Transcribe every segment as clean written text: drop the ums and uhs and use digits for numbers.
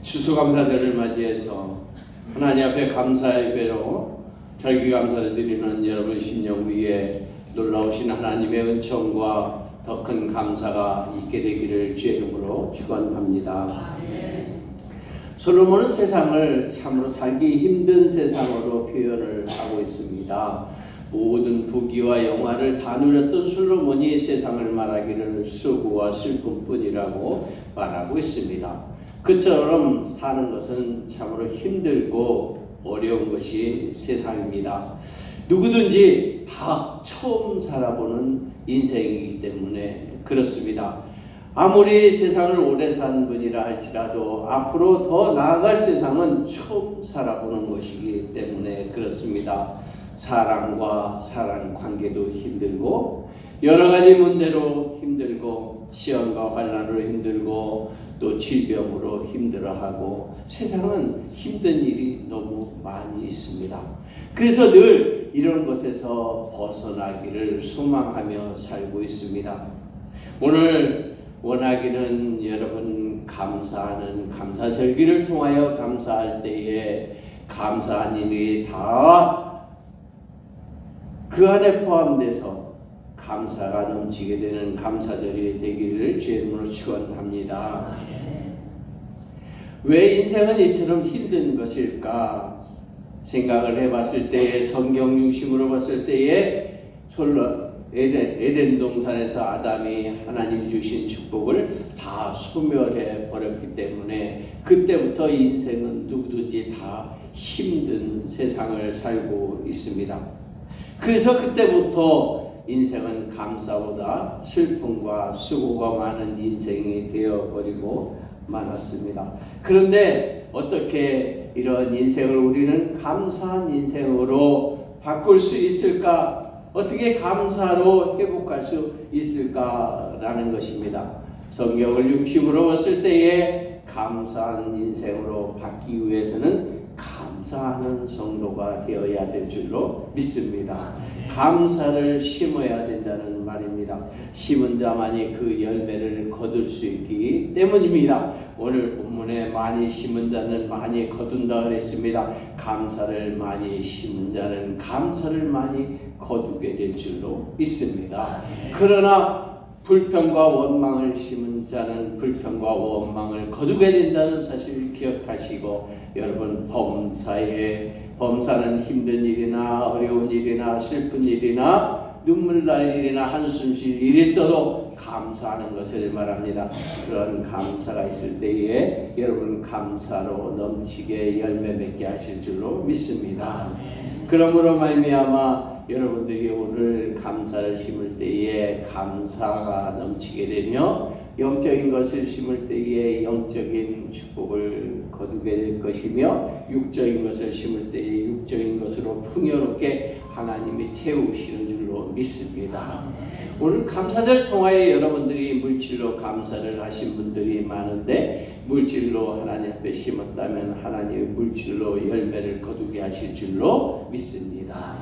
추수감사절을 맞이해서 하나님 앞에 감사 예배로 절기감사를 드리는 여러분 심령 위에 놀라우신 하나님의 은총과 더 큰 감사가 있게 되기를 주의 이름으로 축원합니다. 솔로몬은 세상을 참으로 살기 힘든 세상으로 표현을 하고 있습니다. 모든 부귀와 영화를 다 누렸던 솔로몬이 세상을 말하기를 수고와 슬픔뿐이라고 말하고 있습니다. 그처럼 사는 것은 참으로 힘들고 어려운 것이 세상입니다. 누구든지 다 처음 살아보는 인생이기 때문에 그렇습니다. 아무리 세상을 오래 산 분이라 할지라도 앞으로 더 나아갈 세상은 처음 살아보는 것이기 때문에 그렇습니다. 사람과 사람 관계도 힘들고 여러 가지 문제로 힘들고 시험과 환난으로 힘들고 또 질병으로 힘들어하고 세상은 힘든 일이 너무 많이 있습니다. 그래서 늘 이런 것에서 벗어나기를 소망하며 살고 있습니다. 오늘 원하기는 여러분 감사하는 감사절기를 통하여 감사할 때에 감사한 일이 다 그 안에 포함돼서 감사가 넘치게 되는 감사절이 되기를 주의 이름으로 축원합니다. 왜 인생은 이처럼 힘든 것일까 생각을 해봤을 때에 성경 중심으로 봤을 때에 에덴 동산에서 아담이 하나님 주신 축복을 다 소멸해 버렸기 때문에 그때부터 인생은 누구든지 다 힘든 세상을 살고 있습니다. 그래서 그때부터 인생은 감사보다 슬픔과 수고가 많은 인생이 되어버리고 말았습니다. 그런데 어떻게 이런 인생을 우리는 감사한 인생으로 바꿀 수 있을까? 어떻게 감사로 회복할 수 있을까라는 것입니다. 성경을 중심으로 봤을 때에 감사한 인생으로 바뀌기 위해서는 감사하는 성도가 되어야 될 줄로 믿습니다. 감사를 심어야 된다는 말입니다. 심은 자만이 그 열매를 거둘 수 있기 때문입니다. 오늘 본문에 많이 심은 자는 많이 거둔다 그랬습니다. 감사를 많이 심은 자는 감사를 많이 거두게 될 줄로 믿습니다. 그러나 불평과 원망을 심은 자는 불평과 원망을 거두게 된다는 사실을 기억하시고 여러분 범사는 힘든 일이나 어려운 일이나 슬픈 일이나 눈물 날 일이나 한숨 쉴 일이 있어도 감사하는 것을 말합니다. 그런 감사가 있을 때에 여러분 감사로 넘치게 열매 맺게 하실 줄로 믿습니다. 그러므로 말미암아 여러분들이 오늘 감사를 심을 때에 감사가 넘치게 되며 영적인 것을 심을 때에 영적인 축복을 거두게 될 것이며 육적인 것을 심을 때에 육적인 것으로 풍요롭게 하나님이 채우시는 줄로 믿습니다. 오늘 감사절 통하여 여러분들이 물질로 감사를 하신 분들이 많은데 물질로 하나님 앞에 심었다면 하나님의 물질로 열매를 거두게 하실 줄로 믿습니다.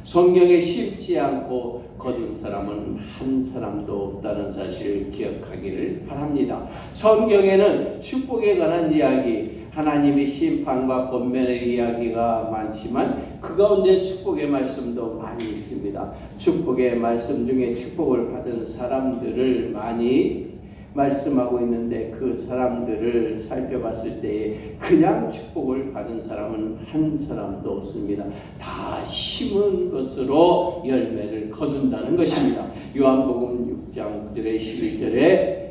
성경에 심지 않고 거둔 사람은 한 사람도 없다는 사실을 기억하기를 바랍니다. 성경에는 축복에 관한 이야기, 하나님의 심판과 권면의 이야기가 많지만 그 가운데 축복의 말씀도 많이 있습니다. 축복의 말씀 중에 축복을 받은 사람들을 많이 말씀하고 있는데 그 사람들을 살펴봤을 때 그냥 축복을 받은 사람은 한 사람도 없습니다. 다 심은 것으로 열매를 거둔다는 것입니다. 요한복음 6장 9절에 11절에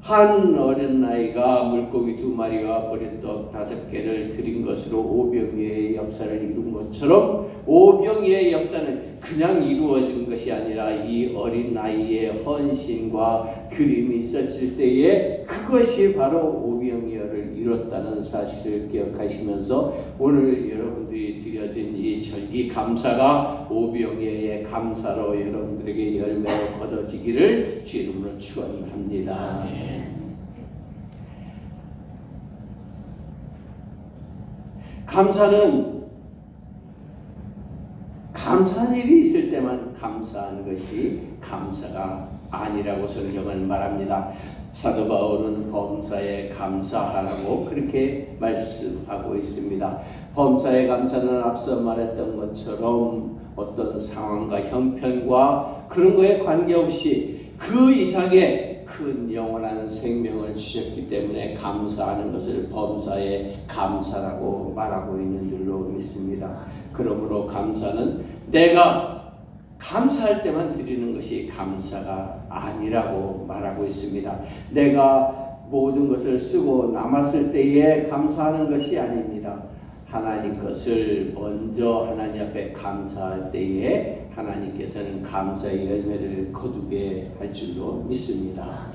한 어린아이가 물고기 2마리와 보리떡 5개를 드린 것으로 오병이어의 역사를 이룬 것처럼 오병이어의 역사는 그냥 이루어진 것이 아니라 이 어린아이의 헌신과 드림이 있었을 때에 그것이 바로 오병이어를 이뤘다는 사실을 기억하시면서 오늘 여러분들이 드려진 이 절기 감사가 오병이어의 감사로 여러분들에게 열매로 거둬지기를 주 이름으로 축원합니다. 감사는 감사한 일이 있을 때만 감사하는 것이 감사가 아니라고 성경은 말합니다. 사도 바울은 범사에 감사하라고 그렇게 말씀하고 있습니다. 범사에 감사는 앞서 말했던 것처럼 어떤 상황과 형편과 그런 거에 관계없이 그 이상의 큰 영원한 생명을 주셨기 때문에 감사하는 것을 범사에 감사라고 말하고 있는 줄로 믿습니다. 그러므로 감사는 내가 감사할 때만 드리는 것이 감사가 아니라고 말하고 있습니다. 내가 모든 것을 쓰고 남았을 때에 감사하는 것이 아닙니다. 하나님 것을 먼저 하나님 앞에 감사할 때에 하나님께서는 감사의 열매를 거두게 할 줄로 믿습니다.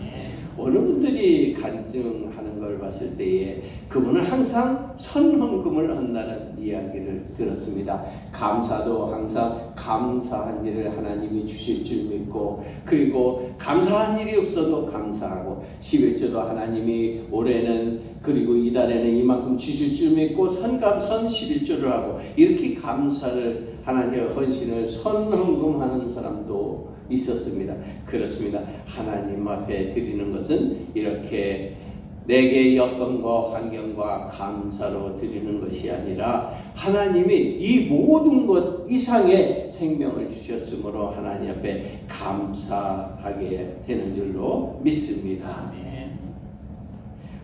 어느 분들이 간증하는 걸 봤을 때에 그분은 항상 선헌금을 한다는 이야기를 들었습니다. 감사도 항상 감사한 일을 하나님이 주실 줄 믿고, 그리고 감사한 일이 없어도 감사하고, 11조도 하나님이 올해는 그리고 이달에는 이만큼 주실 줄 믿고 선 11조를 하고, 이렇게 감사를 하나님의 헌신을 선헌금하는 사람도 있었습니다. 그렇습니다. 하나님 앞에 드리는 것은 이렇게 내게 여건과 환경과 감사로 드리는 것이 아니라 하나님이 이 모든 것 이상의 생명을 주셨으므로 하나님 앞에 감사하게 되는 줄로 믿습니다.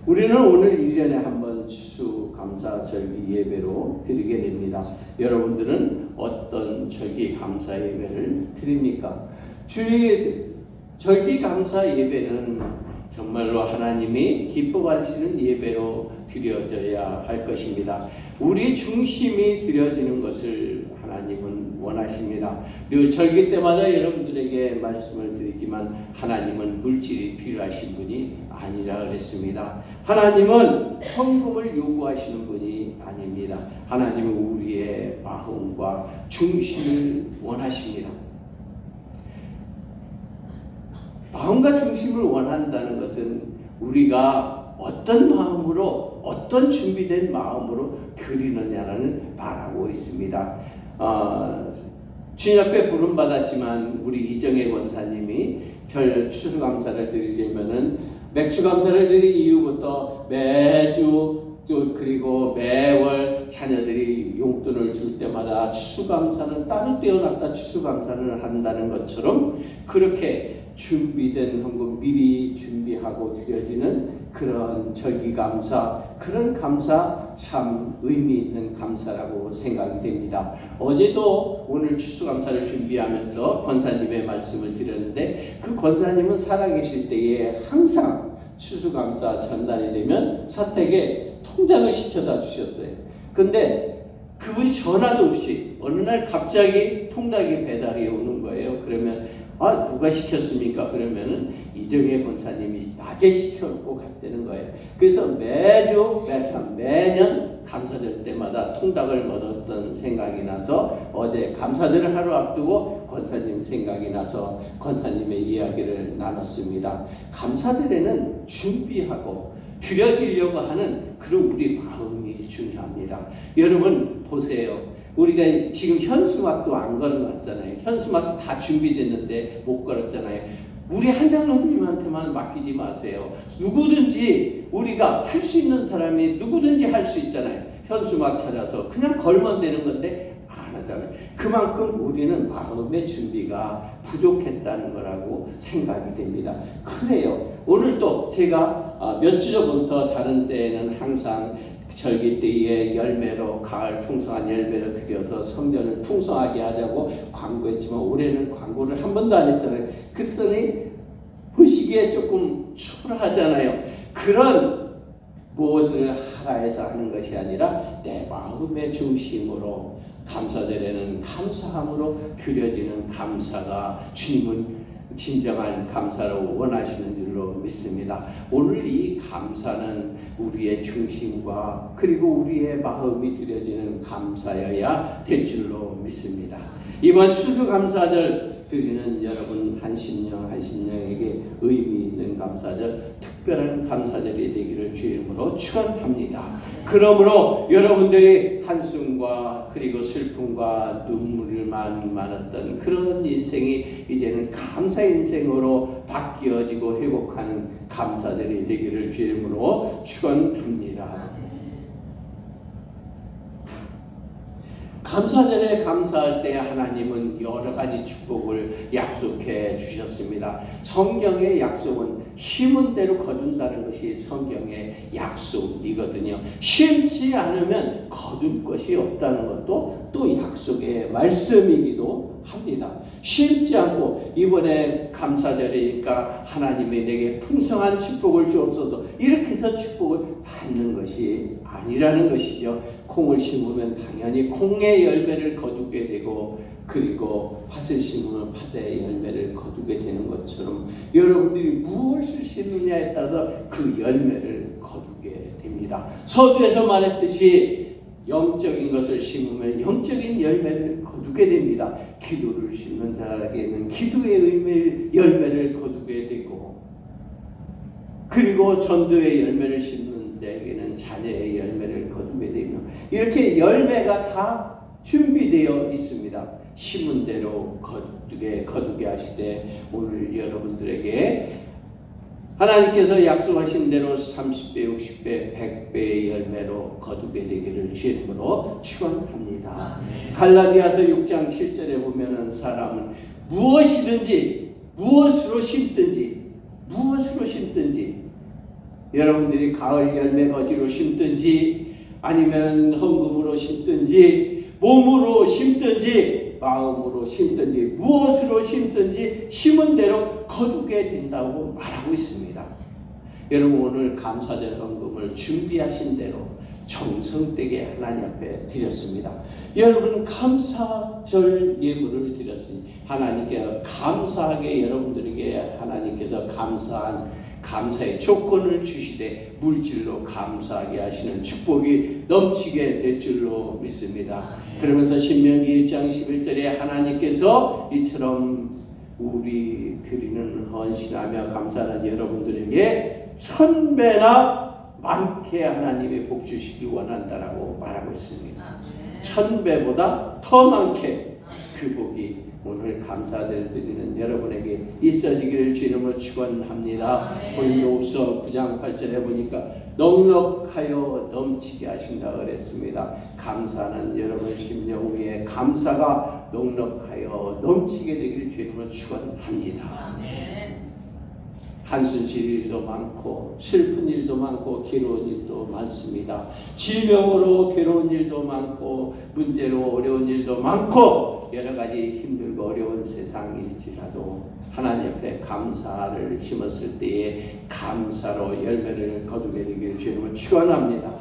우리는 오늘 1년에 한 번 추수감사절기 예배로 드리게 됩니다. 여러분들은 어떤 절기 감사 예배를 드립니까? 주의 절기 감사 예배는 정말로 하나님이 기뻐 받으시는 예배로 드려져야 할 것입니다. 우리 중심이 드려지는 것을 하나님은 원하십니다. 늘 절기 때마다 여러분들에게 말씀을 드리지만 하나님은 물질이 필요하신 분이 아니라 그랬습니다. 하나님은 헌금을 요구하시는 분이 아닙니다. 하나님은 우리의 마음과 중심을 원하십니다. 마음과 중심을 원한다는 것은 우리가 어떤 마음으로, 어떤 준비된 마음으로 드리느냐를 말하고 있습니다. 주님 앞에 부름받았지만 우리 이정혜 권사님이 추수감사를 드리려면은 맥주감사를 드릴 이후부터 매주 또 그리고 매월 자녀들이 용돈을 줄 때마다 추수감사는 따로 떼어놨다 추수감사를 한다는 것처럼 그렇게 준비된 헌금 미리 준비하고 드려지는 그런 절기감사, 그런 감사 참 의미 있는 감사라고 생각이 됩니다. 어제도 오늘 추수감사를 준비하면서 권사님의 말씀을 드렸는데 그 권사님은 살아계실 때에 항상 추수감사 전날이 되면 사택에 통장을 시켜다 주셨어요. 근데 그분이 전화도 없이 어느 날 갑자기 통장에 배달이 오는 거예요. 그러면 누가 시켰습니까? 그러면은 이정혜 권사님이 낮에 시켜놓고 갔다는 거예요. 그래서 매년 감사절 때마다 통닭을 먹었던 생각이 나서 어제 감사절을 하루 앞두고 권사님 생각이 나서 권사님의 이야기를 나눴습니다. 감사절에는 준비하고 드려지려고 하는 그런 우리 마음이 중요합니다. 여러분 보세요. 우리가 지금 현수막도 안 걸어놨잖아요. 현수막도 다 준비됐는데 못 걸었잖아요. 우리 한장로님한테만 맡기지 마세요. 누구든지 우리가 할 수 있는 사람이 누구든지 할 수 있잖아요. 현수막 찾아서 그냥 걸면 되는 건데 안 하잖아요. 그만큼 우리는 마음의 준비가 부족했다는 거라고 생각이 됩니다. 그래요. 오늘 또 제가 몇 주 전부터 다른 때에는 항상 절기 때에 열매로 가을 풍성한 열매를 드려서 성전을 풍성하게 하자고 광고했지만 올해는 광고를 한 번도 안 했잖아요. 그랬더니 보시기에 조금 초라하잖아요. 그런 무엇을 하라 해서 하는 것이 아니라 내 마음의 중심으로 감사절에는 감사함으로 드려지는 감사가 주님은 진정한 감사로 원하시는 줄로 믿습니다. 오늘 이 감사는 우리의 중심과 그리고 우리의 마음이 드려지는 감사여야 될 줄로 믿습니다. 이번 추수감사절 드리는 여러분 한심령에게 의미 있는 감사절, 특별한 감사절이 되기를 주의 이름으로 축원합니다. 그러므로 여러분들이 한숨과 아픔과 그리고 슬픔과 눈물만 많았던 그런 인생이 이제는 감사 인생으로 바뀌어지고 회복하는 감사절이 되기를 주의 이름으로 축원합니다. 감사절에 감사할 때 하나님은 여러 가지 축복을 약속해 주셨습니다. 성경의 약속은 심은 대로 거둔다는 것이 성경의 약속이거든요. 심지 않으면 거둘 것이 없다는 것도 또 약속의 말씀이기도 합니다. 심지 않고 이번에 감사절이니까 하나님이 내게 풍성한 축복을 주옵소서 이렇게 해서 축복을 받는 것이 아니라는 것이죠. 콩을 심으면 당연히 콩의 열매를 거두게 되고 그리고 팥을 심으면 팥의 열매를 거두게 되는 것처럼 여러분들이 무엇을 심느냐에 따라서 그 열매를 거두게 됩니다. 서두에서 말했듯이 영적인 것을 심으면 영적인 열매를 거두게 됩니다. 기도를 심는 자에게는 기도의 열매를 거두게 되고 그리고 전도의 열매를 심는 자에게는 자녀의 열매를 거두게 되며 이렇게 열매가 다 준비되어 있습니다. 심은 대로 거두게 하시되 오늘 여러분들에게 하나님께서 약속하신 대로 30배, 60배, 100배의 열매로 거두게 되기를 주의 이름으로 축원합니다. 갈라디아서 6장 7절에 보면은 사람은 무엇으로 심든지 여러분들이 가을 열매 거지로 심든지 아니면 헌금으로 심든지 몸으로 심든지 마음으로 심든지 무엇으로 심든지 심은 대로 거두게 된다고 말하고 있습니다. 여러분 오늘 감사절 헌금을 준비하신 대로 정성되게 하나님 앞에 드렸습니다. 여러분 감사절 예물을 드렸으니 하나님께서 감사하게 여러분들에게 하나님께서 감사의 조건을 주시되 물질로 감사하게 하시는 축복이 넘치게 될 줄로 믿습니다. 그러면서 신명기 1장 11절에 하나님께서 이처럼 우리 드리는 헌신하며 감사하는 여러분들에게 1000배나 많게 하나님의 복 주시기 원한다라고 말하고 있습니다. 1000배보다 더 많게 그 복이 오늘 감사절 드리는 여러분에게 있어지기를 주 이름으로 축원합니다. 고린도후서 9장 8절에 보니까 넉넉하여 넘치게 하신다 그랬습니다. 감사하는 여러분 심령 위에 감사가 넉넉하여 넘치게 되기를 주 이름으로 축원합니다. 한순실 일도 많고 슬픈 일도 많고 괴로운 일도 많습니다. 질병으로 괴로운 일도 많고 문제로 어려운 일도 많고 여러 가지 힘들고 어려운 세상일지라도 하나님 앞에 감사를 심었을 때에 감사로 열매를 거두게 되기를 주님을 축원합니다.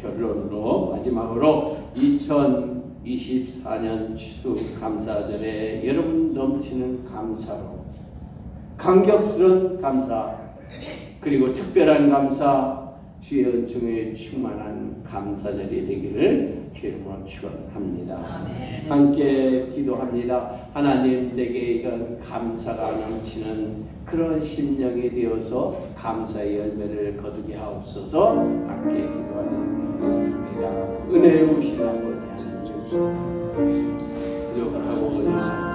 결론으로 마지막으로 2024년 추수감사절에 여러분 넘치는 감사로 감격스러운 감사 그리고 특별한 감사 주의 은총에 충만한 감사절이 되기를 주님으로 축원합니다. 함께 기도합니다. 하나님 내게 이런 감사가 넘치는 그런 심령이 되어서 감사의 열매를 거두게 하옵소서. 함께 기도하겠습니다. 은혜로우신 아버지 하나님 부족하고 어리석하고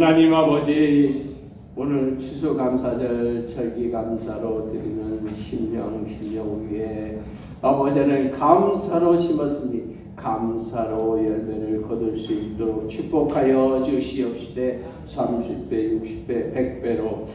하나님 아버지 오늘 추수감사절 절기감사로 드리는 심령 위에 아버지는 감사로 심었으니 감사로 열매를 거둘 수 있도록 축복하여 주시옵시되 30배, 60배, 100배로